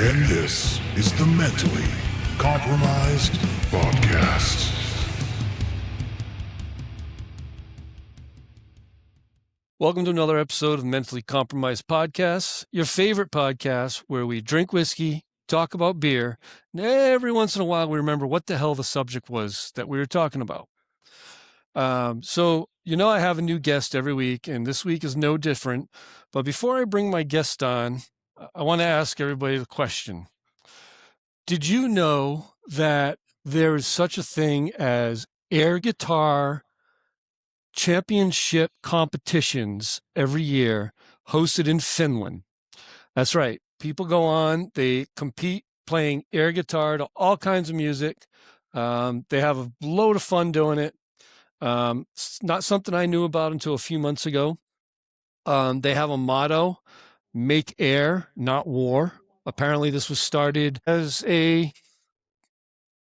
And this is the Mentally Compromised Podcast. Welcome to another episode of Mentally Compromised Podcast, your favorite podcast where we drink whiskey, talk about beer, and every once in a while we remember what the hell the subject was that we were talking about. I have a new guest every week, and this week is no different. But before I bring my guest on, I want to ask everybody the question. Did you know that there is such a thing as air guitar championship competitions every year hosted in Finland? That's right. People go on, they compete playing air guitar to all kinds of music. They have a load of fun doing it. It's not something I knew about until a few months ago. They have a motto, make air, not war. Apparently this was started as a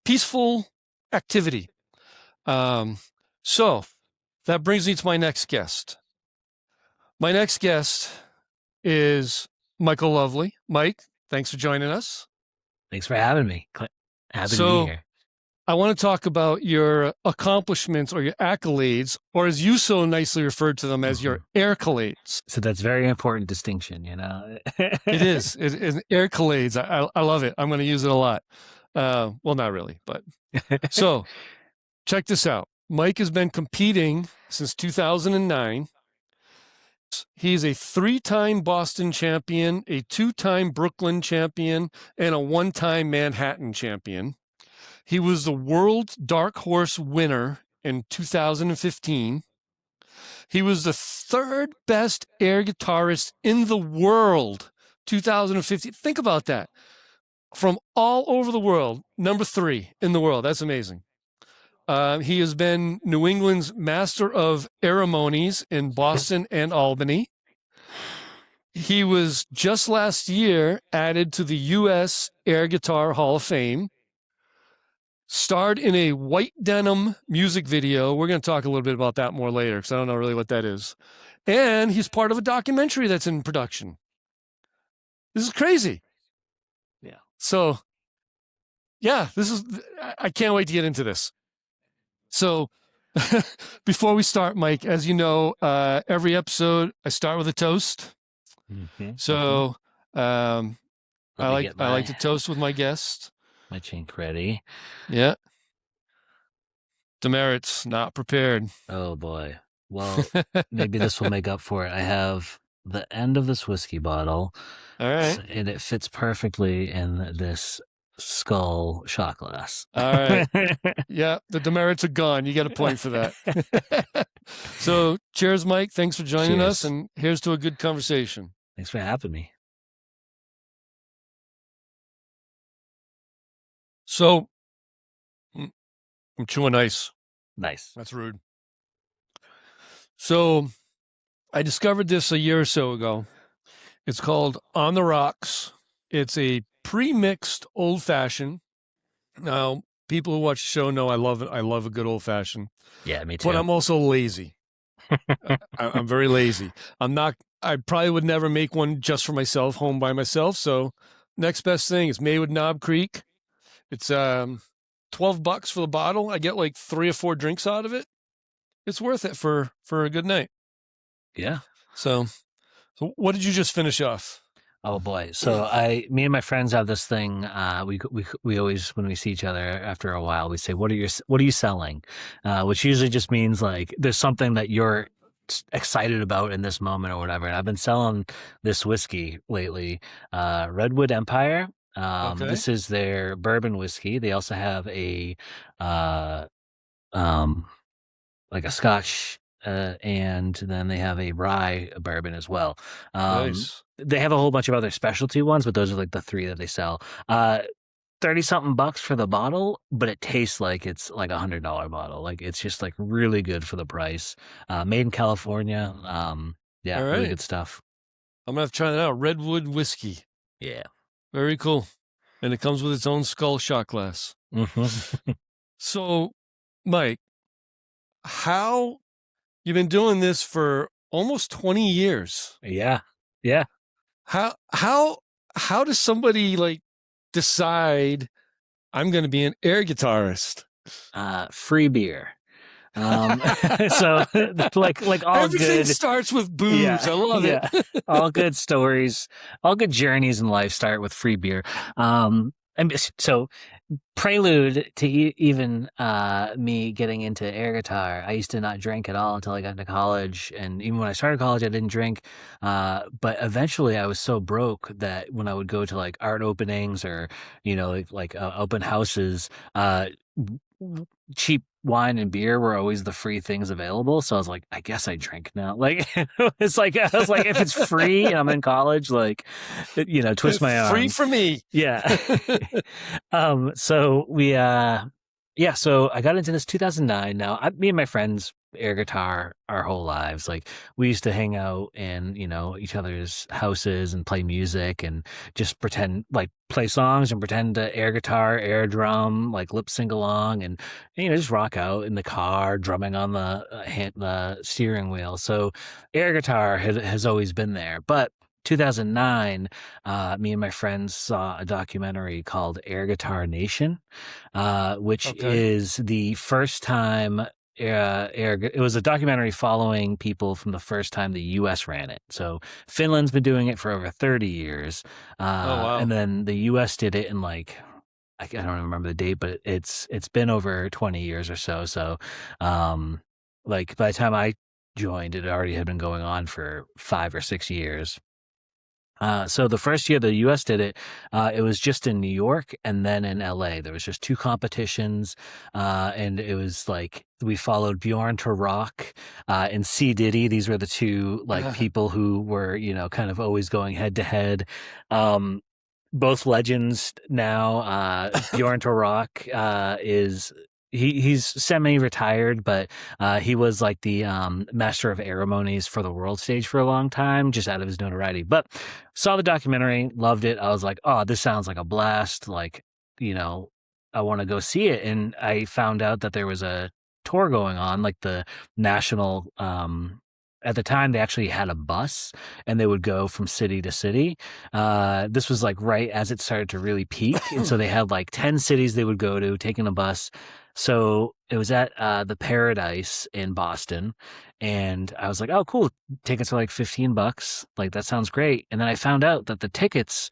peaceful activity. So that brings me to my next guest. My next guest is Michael Lovely. Mike, thanks for joining us. Thanks for having me. Happy to be here. I want to talk about your accomplishments or your accolades, or as you so nicely referred to them as your Aircolades. So that's a very important distinction, you know. It is. It is Aircolades. I love it. I'm going to use it a lot. Well, not really, but so check this out. Mike has been competing since 2009. He's a 3-time Boston champion, a 2-time Brooklyn champion, and a 1-time Manhattan champion. He was the world dark horse winner in 2015. He was the 3rd best air guitarist in the world, 2015. Think about that. From all over the world, number 3 in the world. That's amazing. He has been New England's Master of Ceremonies in Boston and Albany. He was just last year added to the U.S. Air Guitar Hall of Fame. Starred in a white denim music video. We're going to talk a little bit about that more later because I don't know really what that is. And he's part of a documentary that's in production. This is crazy. Yeah. So, yeah, I can't wait to get into this. So, before we start, Mike, as you know, every episode I start with a toast. Mm-hmm. So, I like to toast with my guest. My chink ready. Yeah. Demerits, not prepared. Oh boy. Well, maybe this will make up for it. I have the end of this whiskey bottle. All right. And it fits perfectly in this skull shot glass. All right. Yeah, the demerits are gone. You get a point for that. So, cheers, Mike. Thanks for joining us, and here's to a good conversation. Thanks for having me. So, I'm chewing ice. Nice. That's rude. So, I discovered this a year or so ago. It's called On the Rocks. It's a pre-mixed old-fashioned. Now, people who watch the show know I love it. I love a good old-fashioned. Yeah, me too. But I'm also lazy. I'm very lazy. I probably would never make one just for myself, home by myself. So, next best thing is made with Knob Creek. It's $12 for the bottle. I get like 3 or 4 drinks out of it. It's worth it for a good night. Yeah. So what did you just finish off? Oh boy. So me and my friends have this thing. We always, when we see each other after a while, we say, what are you selling? Which usually just means like there's something that you're excited about in this moment or whatever. And I've been selling this whiskey lately, Redwood Empire. Okay. This is their bourbon whiskey. They also have a like a Scotch, and then they have a rye bourbon as well. Nice. They have a whole bunch of other specialty ones, but those are like the 3 that they sell. 30-something bucks for the bottle, but it tastes like it's like $100 bottle. Like it's just like really good for the price. Made in California. Yeah, All right. Really good stuff. I'm gonna have to try that out. Redwood whiskey. Yeah. Very cool. And it comes with its own skull shot glass. Mm-hmm. So, Mike, you've been doing this for almost 20 years. Yeah. How does somebody like decide I'm going to be an air guitarist? Free beer. So like all Everything good starts with booze. Yeah, I love yeah. All good stories, all good journeys in life start with free beer. And so prelude to even me getting into air guitar, I used to not drink at all until I got into college, and even when I started college I didn't drink, but eventually I was so broke that when I would go to like art openings or open houses, cheap wine and beer were always the free things available. So I was like, I guess I drink now. Like it's like I was like, if it's free and I'm in college, like twist my arm. Free for me. Yeah. So we so I got into this 2009. Now me and my friends air guitar our whole lives. Like we used to hang out in each other's houses and play music and just pretend like play songs and pretend to air guitar, air drum, like lip sync along and just rock out in the car drumming on the steering wheel. So air guitar has always been there. But 2009, me and my friends saw a documentary called Air Guitar Nation, which is the first time it was a documentary following people from the first time the U.S. ran it. So Finland's been doing it for over 30 years. Wow. And then the U.S. did it in like, I don't remember the date, but it's been over 20 years or so. So like by the time I joined, it already had been going on for 5 or 6 years. So the first year the U.S. did it, it was just in New York and then in L.A. There was just 2 competitions, and it was like we followed Bjorn to Rock and C. Diddy. These were the 2 like people who were kind of always going head to head. Both legends now. Bjorn to Rock is. He's semi-retired, but he was like the master of ceremonies for the world stage for a long time, just out of his notoriety. But saw the documentary, loved it. I was like, oh, this sounds like a blast. Like, I want to go see it. And I found out that there was a tour going on, like the national. At the time, they actually had a bus, and they would go from city to city. This was like right as it started to really peak, and so they had like 10 cities they would go to, taking a bus. So it was at the Paradise in Boston, and I was like, "Oh, cool! Tickets are like $15. Like that sounds great." And then I found out that the tickets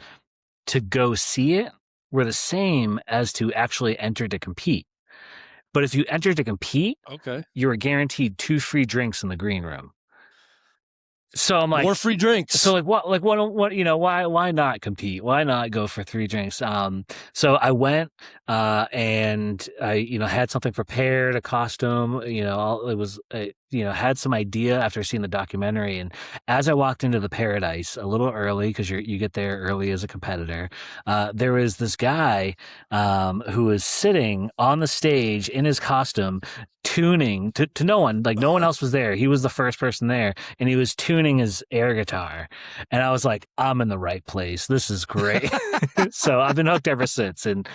to go see it were the same as to actually enter to compete. But if you entered to compete, you were guaranteed 2 free drinks in the green room. So I'm like, more free drinks. So what, why not compete? Why not go for 3 drinks? So I went, and I, had something prepared, a costume, it was, had some idea after seeing the documentary. And as I walked into the Paradise a little early, because you get there early as a competitor, there was this guy, who was sitting on the stage in his costume, tuning to no one, like no one else was there. He was the first person there, and he was tuning his air guitar. And I was like, I'm in the right place. This is great. So I've been hooked ever since. And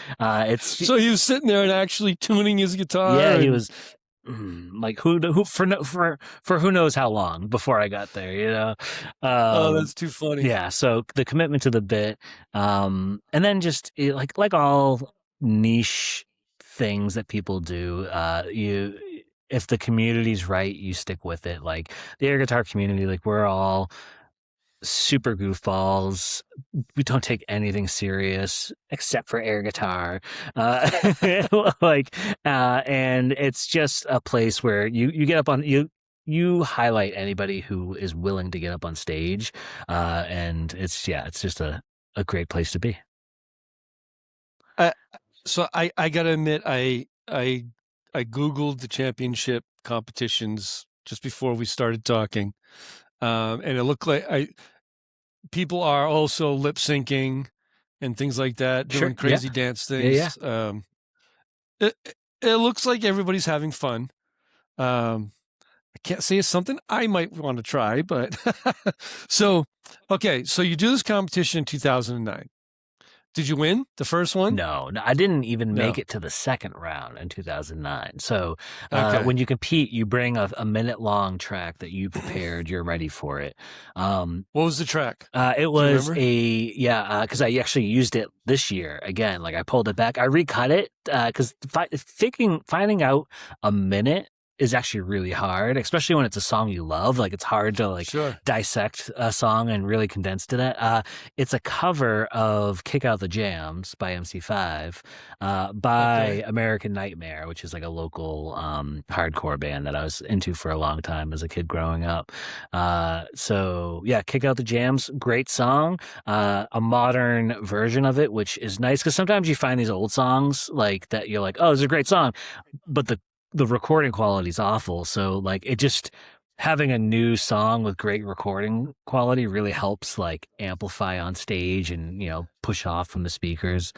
so he was sitting there and actually tuning his guitar. Yeah, he was like who for who knows how long before I got there, oh, that's too funny. Yeah, so the commitment to the bit, and then just like all niche things that people do, if the community's right, you stick with it. Like the air guitar community, like we're all super goofballs. We don't take anything serious except for air guitar. And it's just a place where you get up on you highlight anybody who is willing to get up on stage. And it's just a great place to be. So I gotta admit, I Googled the championship competitions just before we started talking. And it looked like people are also lip syncing and things like that, doing crazy dance things. Yeah. It looks like everybody's having fun. I can't say it's something I might want to try, but so you do this competition in 2009. Did you win the first one? No, I didn't even make No. it to the second round in 2009. So Okay. when you compete, you bring a minute-long track that you prepared. You're ready for it. What was the track? It was remember? because I actually used it this year again. Like I pulled it back, I recut it because finding out a minute is actually really hard, especially when it's a song you love. Like it's hard to like Sure. dissect a song and really condense to that. It's a cover of "Kick Out the Jams" by MC5 by Okay. American Nightmare, which is like a local hardcore band that I was into for a long time as a kid growing up. So yeah, "Kick Out the Jams," great song. A modern version of it, which is nice because sometimes you find these old songs like that. You're like, oh, it's a great song, but the recording quality is awful. So like it just having a new song with great recording quality really helps like amplify on stage and push off from the speakers.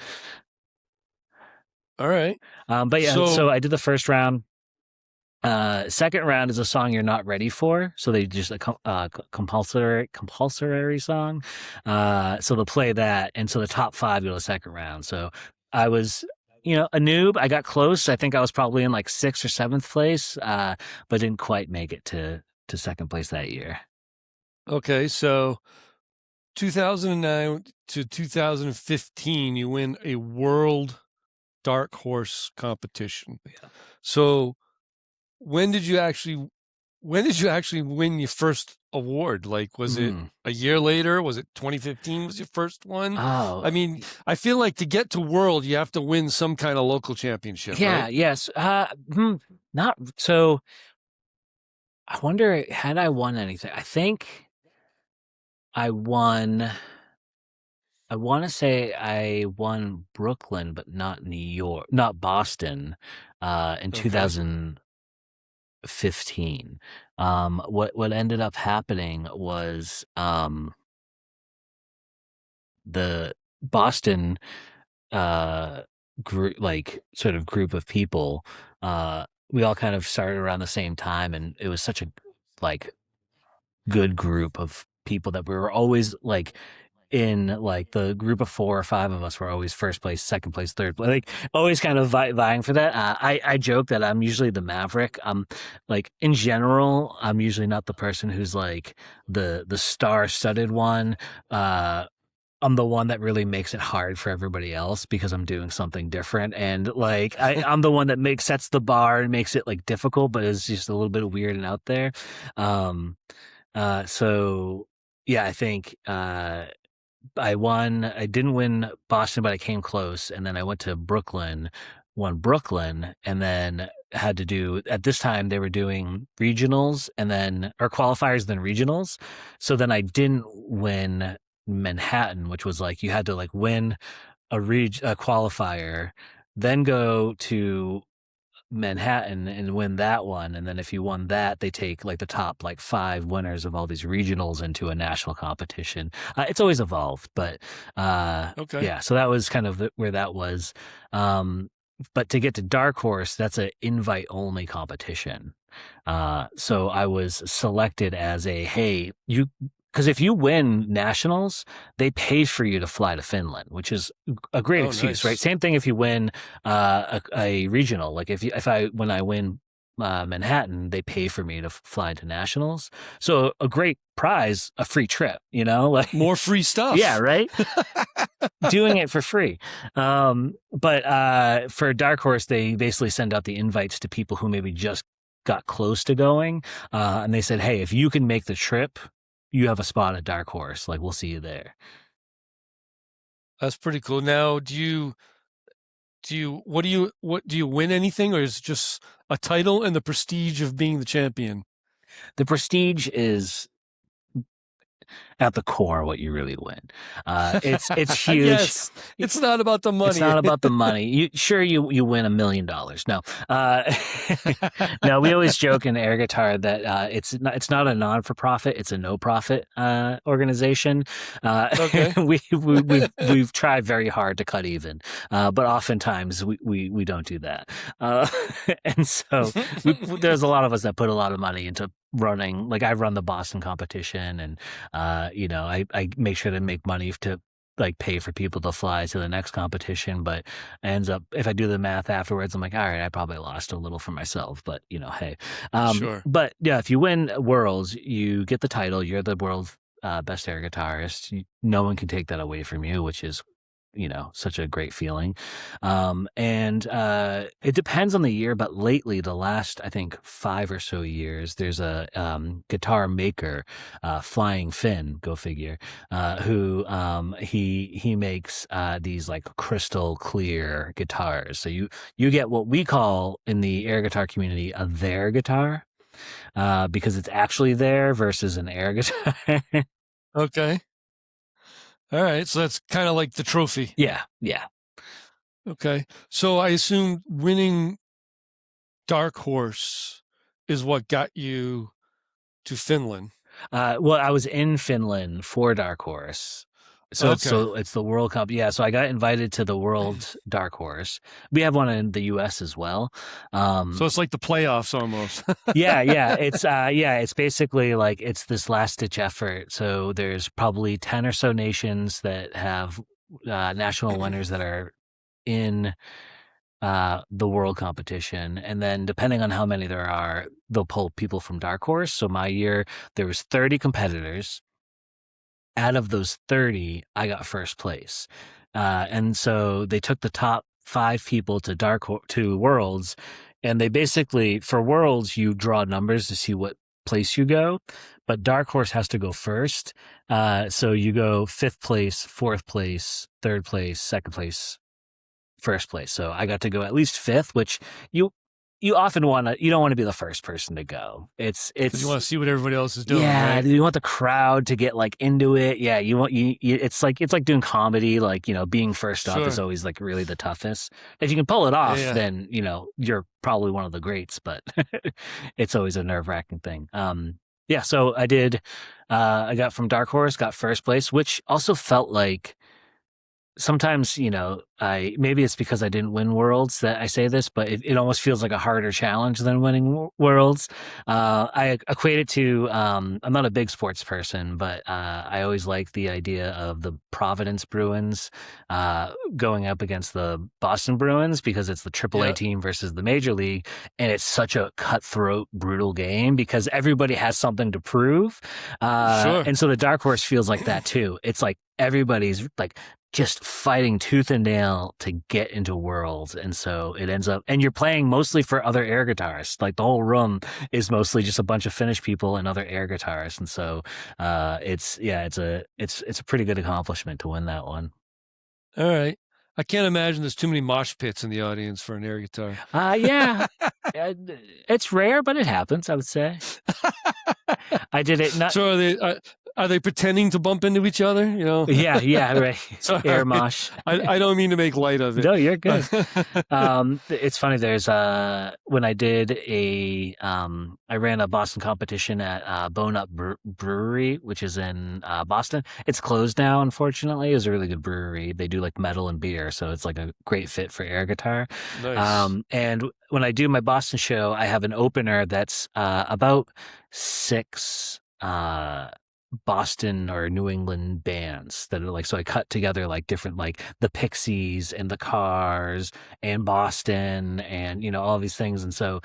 All right. But yeah, so I did the first round. Second round is a song you're not ready for, so they just a compulsory song. So they'll play that, and so the top 5 go to the second round. So I was a noob. I got close. I think I was probably in like 6th or 7th place, but didn't quite make it to second place that year. Okay, so 2009 to 2015, you win a World Dark Horse competition. Yeah. So when did you actually win your first award? Like, was it a year later? Was it 2015 was your first one? Oh, I mean, I feel like to get to World, you have to win some kind of local championship, yeah, right? yes. Not so. I wonder, had I won anything? I think I won. I want to say I won Brooklyn, but not New York, not Boston, in Okay. 2015. What ended up happening was the Boston group, like sort of group of people. We all kind of started around the same time, and it was such a like good group of people that we were always like in like the group of 4 or 5 of us were always first place, second place, third place, like always kind of vying for that. I joke that I'm usually the maverick. Like in general, I'm usually not the person who's like the star-studded one. I'm the one that really makes it hard for everybody else because I'm doing something different, and like I'm the one that sets the bar and makes it like difficult, but it's just a little bit weird and out there. So yeah, I think I won. I didn't win Boston, but I came close. And then I went to Brooklyn, won Brooklyn, and then had to do, at this time, they were doing regionals or qualifiers, then regionals. So then I didn't win Manhattan, which was like, you had to like win a qualifier, then go to Manhattan and win that one, and then if you won that, they take like the top like 5 winners of all these regionals into a national competition. It's always evolved, but Okay. yeah, so that was kind of where that was. But to get to Dark Horse, that's an invite only competition. So I was selected as because if you win nationals, they pay for you to fly to Finland, which is a great excuse, nice. right? Same thing if you win a regional. Like when I win Manhattan, they pay for me to fly to nationals. So a great prize, a free trip, like more free stuff. Yeah, right. Doing it for free. But for Dark Horse, they basically send out the invites to people who maybe just got close to going, and they said, "Hey, if you can make the trip, you have a spot at Dark Horse. Like, we'll see you there." That's pretty cool. Now, do you win anything, or is it just a title and the prestige of being the champion? The prestige is at the core what you really win. It's huge. Yes, it's not about the money. It's not about the money. You win $1 million. No, no. We always joke in air guitar that it's not a non-for-profit. It's a no-profit organization. Okay. We've tried very hard to cut even, but oftentimes we don't do that. And so there's a lot of us that put a lot of money into running. Like I run the Boston competition, and I make sure to make money to like pay for people to fly to the next competition, but ends up, if I do the math afterwards, I'm like, all right, I probably lost a little for myself, but hey. Sure. But yeah, if you win Worlds, you get the title. You're the world best air guitarist. No one can take that away from you, which is such a great feeling. And it depends on the year, but lately, the last, I think, 5 or so years, there's a guitar maker, Flying Finn, go figure, who he makes these like crystal clear guitars. So you get what we call in the air guitar community a there guitar, because it's actually there versus an air guitar. Okay. All right. So that's kind of like the trophy. Yeah. Okay. So I assume winning Dark Horse is what got you to Finland. Well, I was in Finland for Dark Horse. So it's the World Cup. Yeah, so I got invited to the World Dark Horse. We have one in the US as well. So it's like the playoffs almost. yeah. It's basically like it's this last ditch effort. So there's probably 10 or so nations that have national winners that are in the world competition, and then depending on how many there are, they'll pull people from Dark Horse. So my year there was 30 competitors. Out of those 30, I got first place, and so they took the top 5 people to Worlds, and they basically, for Worlds, you draw numbers to see what place you go, but Dark Horse has to go first. So you go 5th place, 4th place, 3rd place, 2nd place, 1st place. So I got to go at least 5th, which you often you don't want to be the first person to go. It's you want to see what everybody else is doing. Yeah, right? You want the crowd to get like into it. Yeah, it's like doing comedy. Like being first up is always like really the toughest. If you can pull it off, then you're probably one of the greats. But it's always a nerve-wracking thing. Yeah, so I did. I got from Dark Horse, got first place, which also felt like. Sometimes, maybe it's because I didn't win Worlds that I say this, but it almost feels like a harder challenge than winning Worlds. I equate it to, I'm not a big sports person, but I always like the idea of the Providence Bruins going up against the Boston Bruins, because it's the AAA team versus the Major League, and it's such a cutthroat, brutal game because everybody has something to prove. And so the Dark Horse feels like that too. It's like everybody's like just fighting tooth and nail to get into Worlds. And so it ends up, and you're playing mostly for other air guitarists. Like the whole room is mostly just a bunch of Finnish people and other air guitarists. And so it's a pretty good accomplishment to win that one. All right. I can't imagine there's too many mosh pits in the audience for an air guitar. Yeah. It's rare, but it happens, I would say. I did it not. So are they pretending to bump into each other? Yeah, right. Sorry. Air mosh. I don't mean to make light of it. No, you're good. It's funny. There's when I did I ran a Boston competition at Bone Up Brewery, which is in Boston. It's closed now, unfortunately. It was a really good brewery. They do like metal and beer, so it's like a great fit for air guitar. Nice. And when I do my Boston show, I have an opener that's about 6 Boston or New England bands that are like, so I cut together like different, like the Pixies and the Cars and Boston and all these things. And so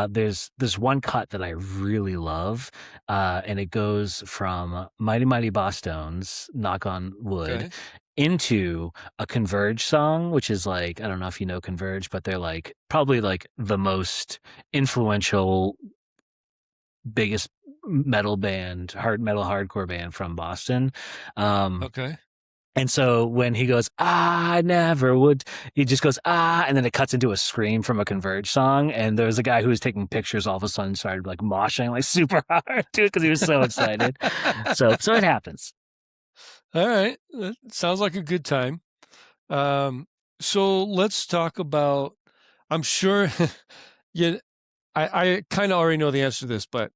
there's this one cut that I really love, and it goes from Mighty Mighty Bosstones, Knock on Wood, into a Converge song, which is like, I don't know if you know Converge, but they're like probably like the most influential, biggest metal band, hardcore band from Boston. And so when he goes, I never would, he just goes, and then it cuts into a scream from a Converge song. And there was a guy who was taking pictures, all of a sudden started like moshing like super hard too, because he was so excited. So it happens. All right. That sounds like a good time. So let's talk about, I'm sure, I kind of already know the answer to this, but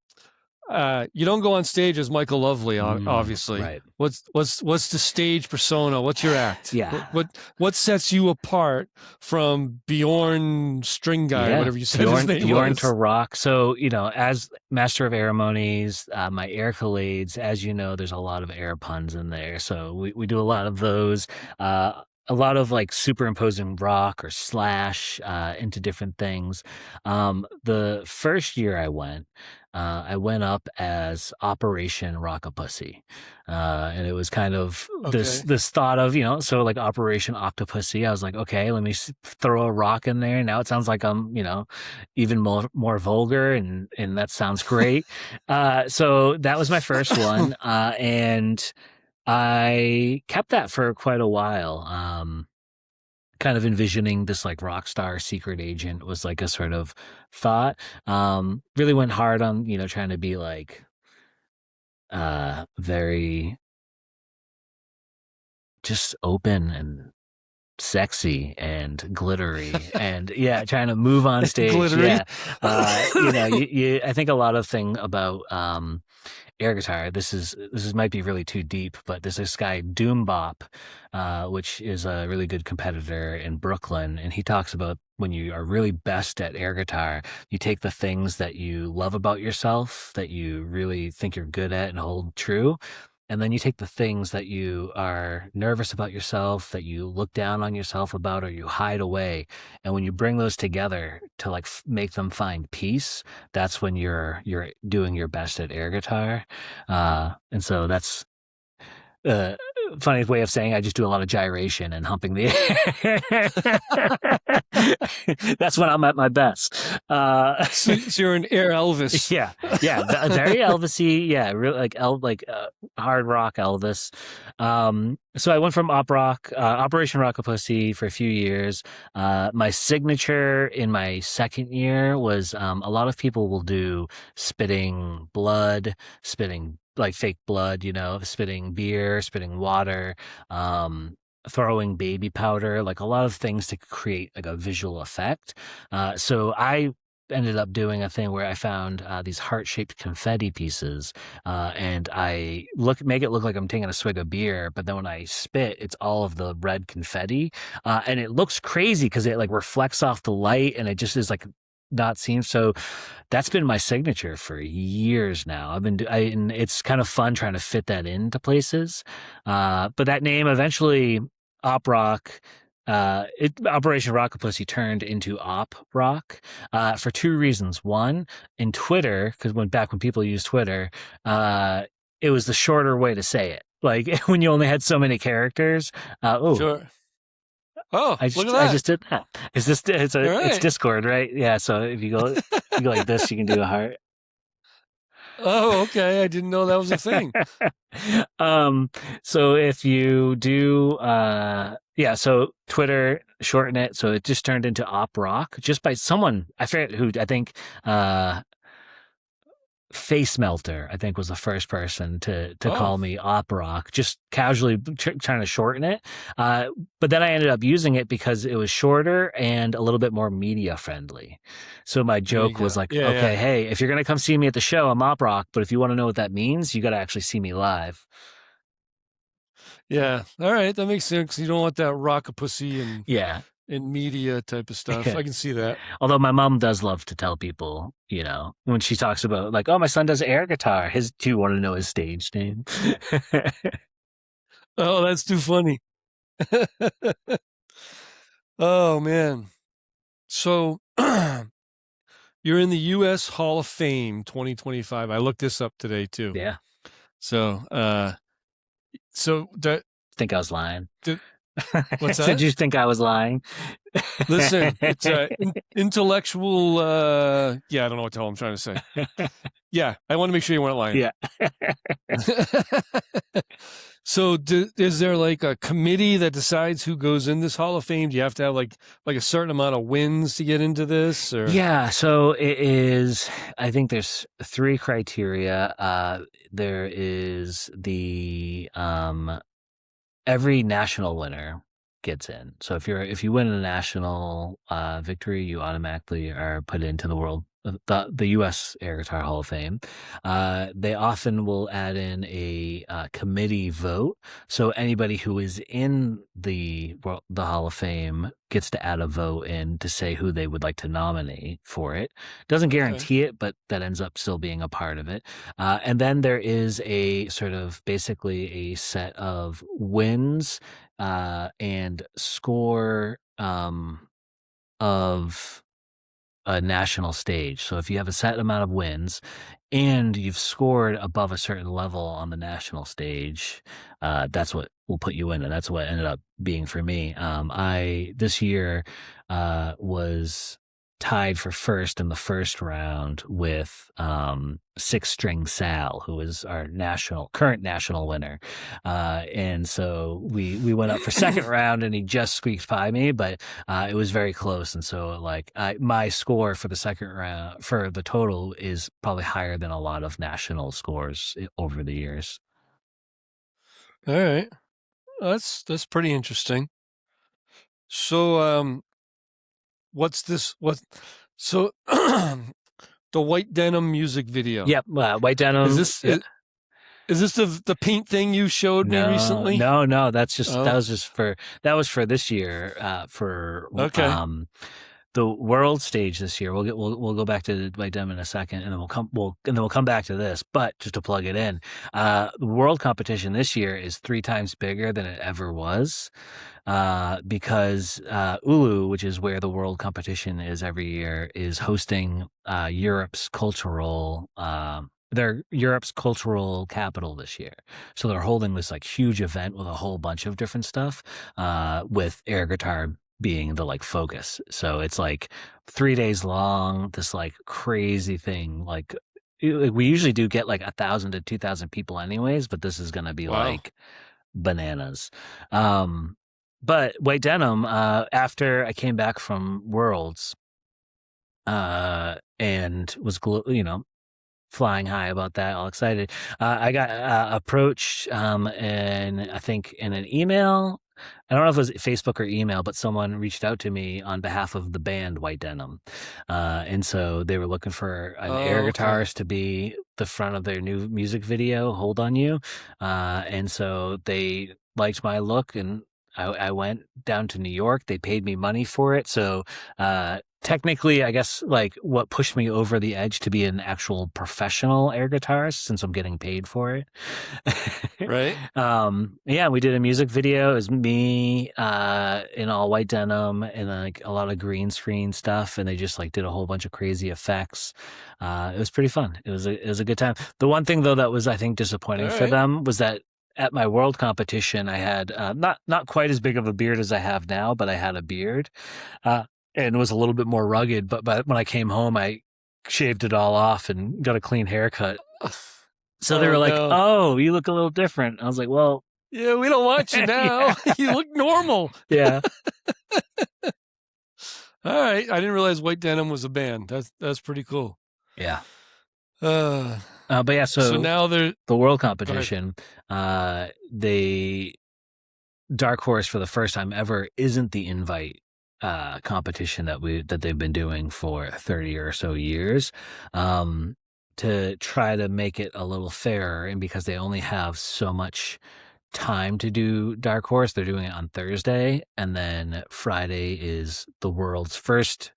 You don't go on stage as Michael Lovely, obviously. Right. What's the stage persona? What's your act? Yeah. What sets you apart from Bjorn String Guy, Yeah. whatever you said his name Bjorn was? to rock. So, as Master of Ceremonies, my Aircolades, as you know, there's a lot of air puns in there. So we do a lot of those. A lot of like superimposing rock or slash into different things. The first year I went up as Operation Rockapussy. And it was kind of this thought of, so like Operation Octopussy. I was like, okay, let me throw a rock in there. Now it sounds like I'm, even more vulgar, and that sounds great. So that was my first one. And I kept that for quite a while. Kind of envisioning this like rock star secret agent was like a sort of thought. Really went hard on, trying to be like very just open and sexy and glittery and trying to move on stage. Glittery. I think a lot of thing about air guitar. This might be really too deep, but there's this guy Doombop, which is a really good competitor in Brooklyn, and he talks about when you are really best at air guitar, you take the things that you love about yourself, that you really think you're good at and hold true, and then you take the things that you are nervous about yourself, that you look down on yourself about, or you hide away. And when you bring those together to like make them find peace, that's when you're doing your best at air guitar. And so that's funny way of saying I just do a lot of gyration and humping the air. That's when I'm at my best. So you're an air Elvis. Yeah, very Elvis-y. Yeah, really like hard rock Elvis. So I went from Operation Rockapussy for a few years. My signature in my second year was a lot of people will do spitting blood, spitting like fake blood, spitting beer, spitting water, throwing baby powder, like a lot of things to create like a visual effect. So I ended up doing a thing where I found these heart-shaped confetti pieces, and I make it look like I'm taking a swig of beer, but then when I spit, it's all of the red confetti, and it looks crazy because it like reflects off the light, and it just is like not seen. So that's been my signature for years now. And it's kind of fun trying to fit that into places. But that name eventually, Op Rock, Operation Rockapussy turned into Op Rock for two reasons. One, in Twitter, because when people used Twitter, it was the shorter way to say it. Like when you only had so many characters. Sure. Oh, look at that. I just did that. It's Discord, right? Yeah. So if you go like this, you can do a heart. Oh, okay. I didn't know that was a thing. So if you do, so Twitter shorten it. So it just turned into Op Rock just by someone, I forget who, I think, Face Melter, I think, was the first person to call me Op Rock, just casually trying to shorten it. But then I ended up using it because it was shorter and a little bit more media friendly. So my joke was like, hey, if you're going to come see me at the show, I'm Op Rock. But if you want to know what that means, you got to actually see me live. Yeah. All right. That makes sense. You don't want that rockapussy and media type of stuff. I can see that. Although my mom does love to tell people, when she talks about like, oh, my son does air guitar. Do you want to know his stage name? Oh, that's too funny. Oh, man. So you're in the U.S. Hall of Fame 2025. I looked this up today too. Yeah. So, think I was lying. What's that? Did you think I was lying? Listen, it's intellectual. I don't know what the hell I'm trying to say. Yeah, I want to make sure you weren't lying. Yeah. So, is there like a committee that decides who goes in this Hall of Fame? Do you have to have like a certain amount of wins to get into this? Or? Yeah. So it is. I think there's three criteria. There is the every national winner gets in. So if you win a national victory, you automatically are put into the World the U.S. Air Guitar Hall of Fame, they often will add in a committee vote. So anybody who is in the Hall of Fame gets to add a vote in to say who they would like to nominate for it. Doesn't guarantee it, but that ends up still being a part of it. And then there is a sort of basically a set of wins and score of a national stage. So if you have a set amount of wins and you've scored above a certain level on the national stage, that's what will put you in. And that's what ended up being for me. I this year was tied for first in the first round with Six String Sal, who is our current national winner. And so we went up for second round and he just squeaked by me, but it was very close. And so like my score for the second round for the total is probably higher than a lot of national scores over the years. All right. That's pretty interesting. So what's this? So the White Denim music video. Yep, White Denim. Is this the paint thing you showed me recently? No, that was for this year. The world stage this year. We'll go back to White Denim in a second, and then we'll come back to this. But just to plug it in, the world competition this year is 3 times bigger than it ever was. Because Oulu, which is where the world competition is every year, is hosting Europe's cultural capital this year. So they're holding this like huge event with a whole bunch of different stuff, with air guitar being the like focus. So it's like 3 days long, this like crazy thing. Like we usually do get like 1,000 to 2,000 people anyways, but this is going to be like bananas. But White Denim, after I came back from Worlds, and was, flying high about that, all excited, I got approached, and I think in an email, I don't know if it was Facebook or email, but someone reached out to me on behalf of the band White Denim. And so they were looking for an air guitarist to be the front of their new music video, Hold On You. And so they liked my look, and I went down to New York. They paid me money for it. So technically, I guess like what pushed me over the edge to be an actual professional air guitarist, since I'm getting paid for it. Right. Yeah, we did a music video. It was me in all white denim and like a lot of green screen stuff, and they just like did a whole bunch of crazy effects. It was pretty fun. It was a good time. The one thing though that was, I think, disappointing for them was that at my world competition, I had not quite as big of a beard as I have now, but I had a beard, and was a little bit more rugged. But when I came home, I shaved it all off and got a clean haircut. So they were like, "Oh, you look a little different." I was like, "Well, yeah, we don't want you now. You look normal." Yeah. All right, I didn't realize White Denim was a band. That's pretty cool. Yeah. But yeah, so now they're the world competition. Dark Horse for the first time ever isn't the invite competition that they've been doing for 30 or so years, to try to make it a little fairer. And because they only have so much time to do Dark Horse, they're doing it on Thursday, and then Friday is the world's first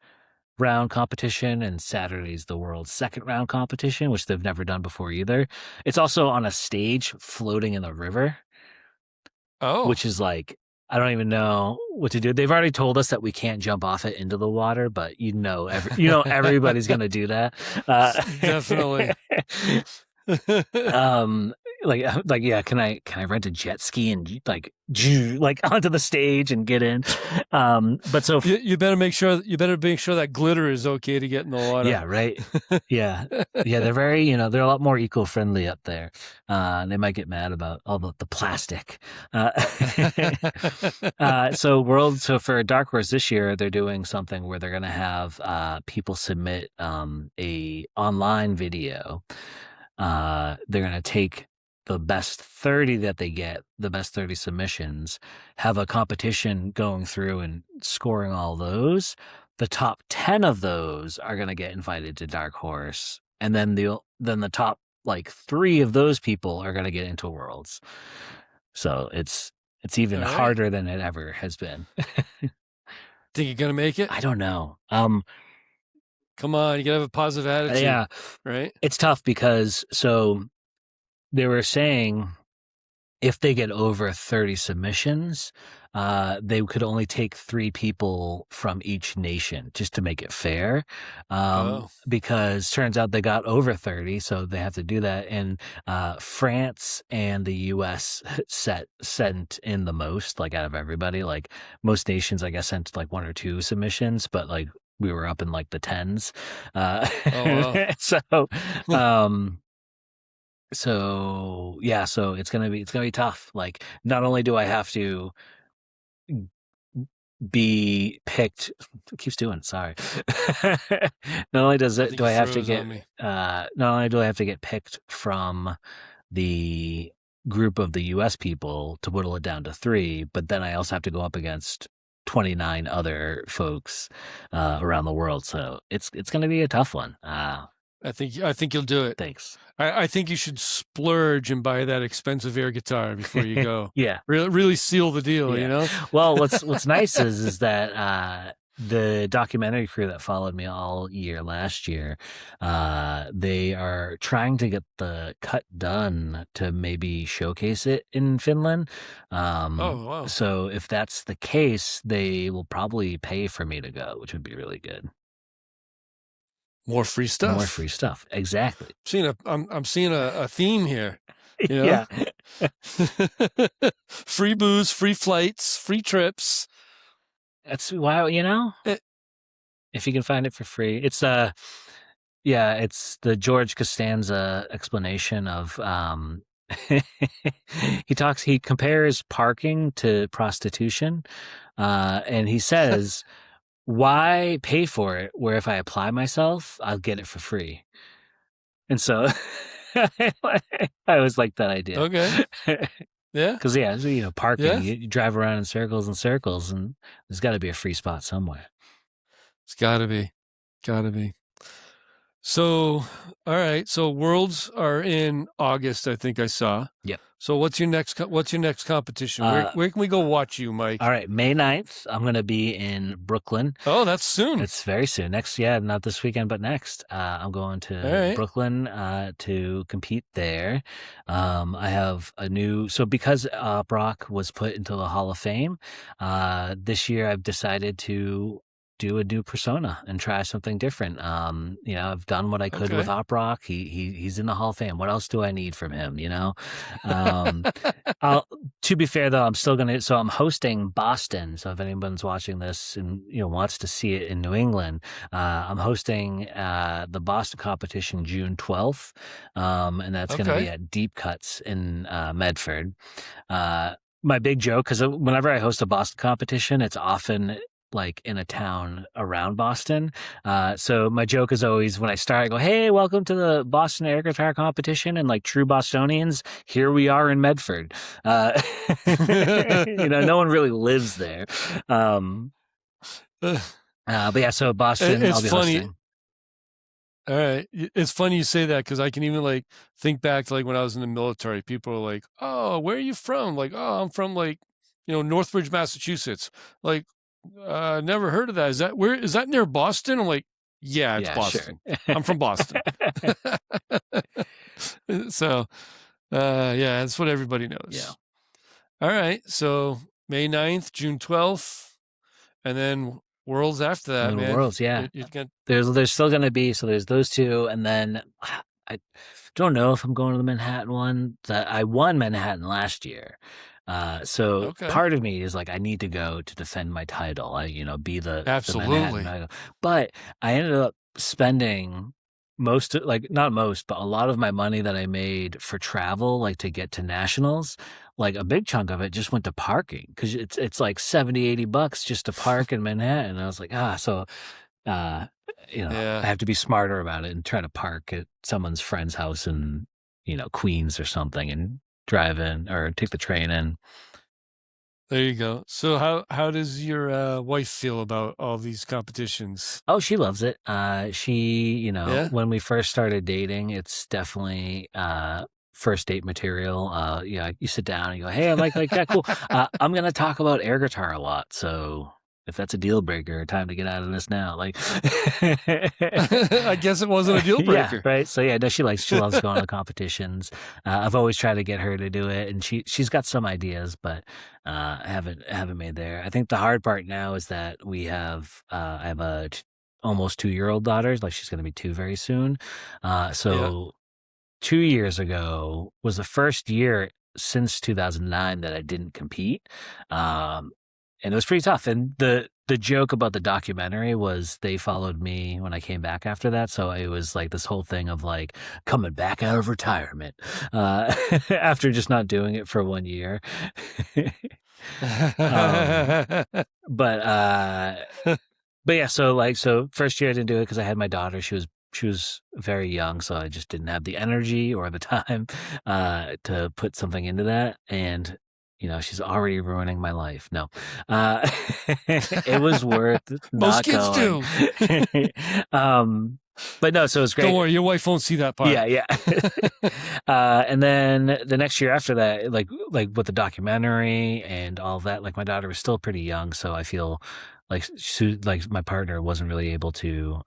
round competition, and Saturday's the world's second round competition, which they've never done before either. It's also on a stage floating in the river. Which is like, I don't even know what to do. They've already told us that we can't jump off it into the water, but everybody's going to do that. Definitely. Yeah, can I rent a jet ski and like onto the stage and get in? But so you better make sure that glitter is okay to get in the water. Yeah, right. Yeah. They're very, they're a lot more eco-friendly up there. They might get mad about all the plastic. So for Dark Horse this year, they're doing something where they're going to have people submit a online video. They're going to take the best 30 that they get, the best 30 submissions, have a competition going through and scoring all those. the top 10 of those are going to get invited to Dark Horse, and then the top like 3 of those people are going to get into Worlds. So it's even harder than it ever has been. Think you're gonna make it? I don't know. Come on, you gotta have a positive attitude. Yeah, right. It's tough because they were saying if they get over 30 submissions, they could only take 3 people from each nation just to make it fair. Because turns out they got over 30, so they have to do that. And France and the U.S. sent in the most, like out of everybody. Like most nations, I guess, sent like 1 or 2 submissions, but like we were up in like the 10s. So yeah, so it's gonna be tough. Like, not only do I have to be picked, it keeps doing it, sorry. Not only do I have to get picked from the group of the U.S. people to whittle it down to 3, but then I also have to go up against 29 other folks around the world. So it's gonna be a tough one. I think you'll do it. Thanks. I think you should splurge and buy that expensive air guitar before you go. Yeah. Really seal the deal, you know? Well, what's nice is that the documentary crew that followed me all year last year, they are trying to get the cut done to maybe showcase it in Finland. Wow. So if that's the case, they will probably pay for me to go, which would be really good. More free stuff. Exactly. I'm seeing a theme here. You know? Yeah. Free booze, free flights, free trips. That's why, if you can find it for free. It's it's the George Costanza explanation of he compares parking to prostitution, and he says, why pay for it where if I apply myself, I'll get it for free? And so I always like that idea. Okay. Yeah. Because, parking, you drive around in circles and circles, and there's got to be a free spot somewhere. It's got to be. So, all right. So Worlds are in August, I think I saw. Yep. So what's your next competition? Where can we go watch you, Mike? All right, May 9th, I'm going to be in Brooklyn. Oh, that's soon. It's very soon. Not this weekend, but next. I'm going to Brooklyn to compete there. I have because Brock was put into the Hall of Fame, this year I've decided to do a new persona and try something different. I've done what I could with Oprock. He's in the Hall of Fame. What else do I need from him? To be fair though, I'm still I'm hosting Boston. So if anyone's watching this and wants to see it in New England, I'm hosting the Boston competition June 12th, and that's going to be at Deep Cuts in Medford. My big joke, because whenever I host a Boston competition, it's often like in a town around Boston. So my joke is always when I start, I go, hey, welcome to the Boston Air Guitar Competition. And like true Bostonians, here we are in Medford. No one really lives there. But yeah, so Boston, it's I'll be funny. hosting. All right. It's funny you say that because I can even like think back to like when I was in the military, people are like, oh, where are you from? Like, oh, I'm from like, Northbridge, Massachusetts. Like, never heard of that. Is that near Boston? I'm like, yeah, it's Boston. Sure. I'm from Boston. So, that's what everybody knows. Yeah. All right. So May 9th, June 12th, and then Worlds after that, man. Worlds, yeah. There's still going to be, so there's those 2, and then I don't know if I'm going to the Manhattan one. I won Manhattan last year. Part of me is like, I need to go to defend my title, be the Manhattan title. But I ended up spending not most, but a lot of my money that I made for travel, like to get to nationals, like a big chunk of it just went to parking because it's like $70-$80 just to park in Manhattan. And I was like, I have to be smarter about it and try to park at someone's friend's house in, Queens or something and drive in or take the train in. There you go. So how does your wife feel about all these competitions? Oh, she loves it. She, Yeah. when we first started dating, it's definitely first date material. You sit down and you go, "Hey, I like that. Cool. I'm gonna talk about air guitar a lot. So if that's a deal breaker, time to get out of this now." Like, I guess it wasn't a deal yeah, breaker. right. So yeah, no, she loves going to competitions. I've always tried to get her to do it, and she's got some ideas, but I haven't made there. I think the hard part now is that I have a almost 2-year-old daughter. Like she's going to be 2 very soon. So 2 years ago was the first year since 2009 that I didn't compete. And it was pretty tough. And the joke about the documentary was they followed me when I came back after that. So it was like this whole thing of like coming back out of retirement after just not doing it for 1 year. But yeah, so first year I didn't do it because I had my daughter. She was very young, so I just didn't have the energy or the time to put something into that. And she's already ruining my life. No, it was worth Most not kids going. do. But no, so it's great. Don't worry, your wife won't see that part. Yeah. And then the next year after that, like with the documentary and all that, like my daughter was still pretty young, so I feel like my partner wasn't really able to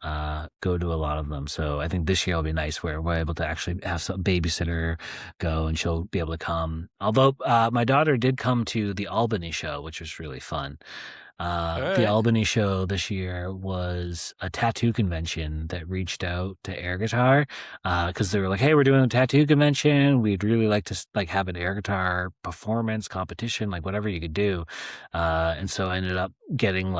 go to a lot of them. So I think this year will be nice where we're able to actually have some babysitter go and she'll be able to come. Although my daughter did come to the Albany show, which was really fun. The Albany show this year was a tattoo convention that reached out to air guitar because they were like, "Hey, we're doing a tattoo convention. We'd really like to have an air guitar performance competition, like whatever you could do." And so I ended up getting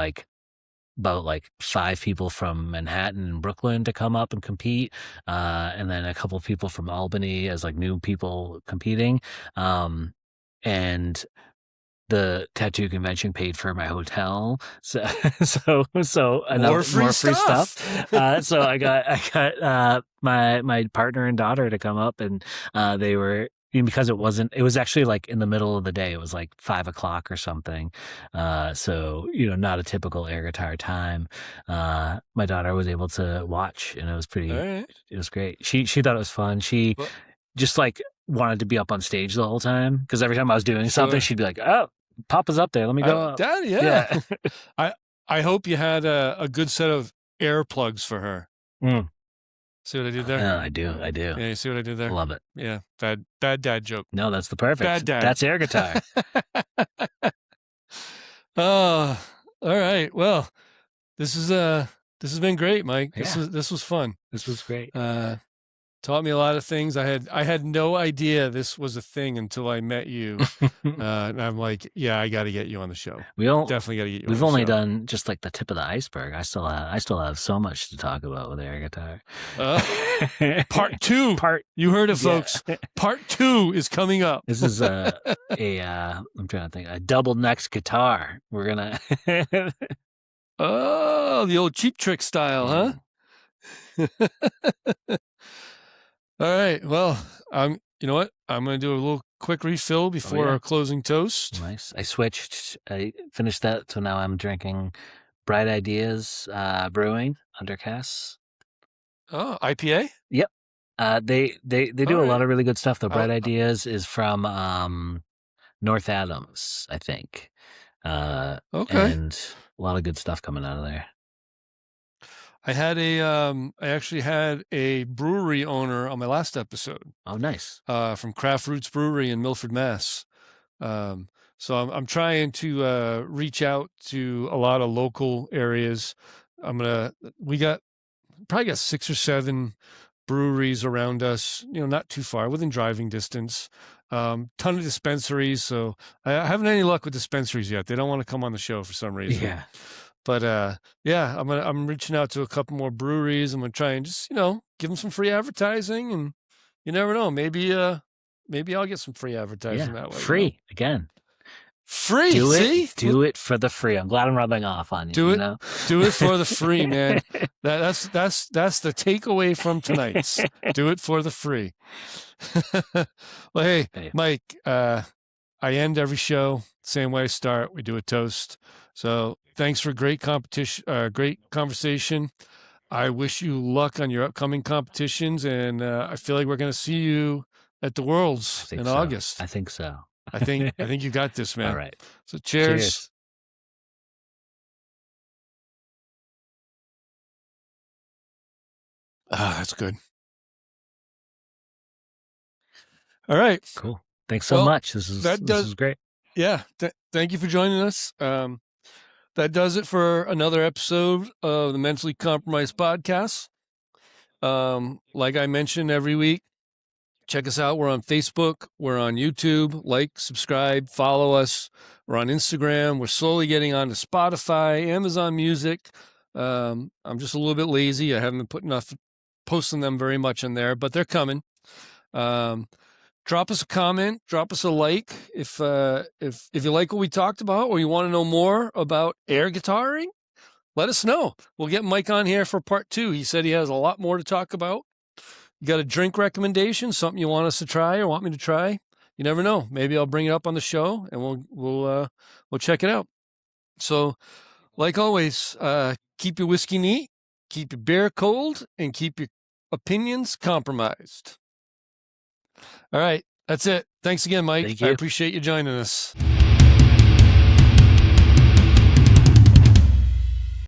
about 5 people from Manhattan and Brooklyn to come up and compete, and then a couple of people from Albany as new people competing, and the tattoo convention paid for my hotel, so More free stuff. So I got my partner and daughter to come up, and they were, because it was actually in the middle of the day. It was 5:00 or something. So not a typical air guitar time. My daughter was able to watch, and it was pretty. Right. It was great. She thought it was fun. She just wanted to be up on stage the whole time because every time I was doing something, she'd be like, "Oh, Papa's up there. Let me go up." Dad, yeah. I hope you had a good set of air plugs for her. See what I did there? Yeah, I do. Yeah, you see what I did there? Love it. Yeah, bad dad joke. No, that's the perfect. Bad dad. That's air guitar. Oh, all right. Well, this has been great, Mike. Yeah. This was fun. This was great. Taught me a lot of things. I had no idea this was a thing until I met you. And I'm like, yeah, I got to get you on the show. Definitely got to get you. We've on the only show. done just the tip of the iceberg. I still have so much to talk about with air guitar. Part 2. You heard it, folks. Part 2 is coming up. This is I'm trying to think, a double neck guitar. We're gonna. Oh, the old Cheap Trick style, huh? All right. Well, you know what? I'm going to do a little quick refill before our closing toast. Nice. I switched. I finished that, so now I'm drinking Bright Ideas Brewing under Cass. Oh, IPA? Yep. They do a lot of really good stuff. The Bright Ideas is from North Adams, I think. Okay. And a lot of good stuff coming out of there. I actually had a brewery owner on my last episode. Oh, nice. From Craft Roots Brewery in Milford, Mass. So I'm trying to reach out to a lot of local areas. We probably got 6 or 7 breweries around us, not too far, within driving distance. Ton of dispensaries. So I haven't any luck with dispensaries yet. They don't want to come on the show for some reason. Yeah. But I'm reaching out to a couple more breweries. I'm gonna try and just give them some free advertising, and you never know, maybe I'll get some free advertising that way. Free again. Free. Do it for the free. I'm glad I'm rubbing off on you. Do it for the free, man. That's the takeaway from tonight's. Do it for the free. Well, hey, Mike. I end every show same way I start. We do a toast. So thanks for great conversation. I wish you luck on your upcoming competitions, and I feel like we're going to see you at the Worlds in August. I think so. I think you got this, man. All right. So cheers. That's good. All right. Cool. Thanks so much. This is great. Yeah. Thank you for joining us. That does it for another episode of the Mentally Compromised Podcast. Like I mentioned every week, check us out. We're on Facebook. We're on YouTube. Like, subscribe, follow us. We're on Instagram. We're slowly getting onto Spotify, Amazon Music. I'm just a little bit lazy. I haven't been posting them very much in there, but they're coming. Drop us a comment, drop us a like if you like what we talked about or you want to know more about air guitaring. Let us know. We'll get Mike on here for part 2. He said he has a lot more to talk about. You got a drink recommendation, something you want us to try or want me to try? You never know. Maybe I'll bring it up on the show and we'll check it out. So, like always, keep your whiskey neat, keep your beer cold, and keep your opinions compromised. All right, that's it. Thanks again, Mike. Thank you. I appreciate you joining us.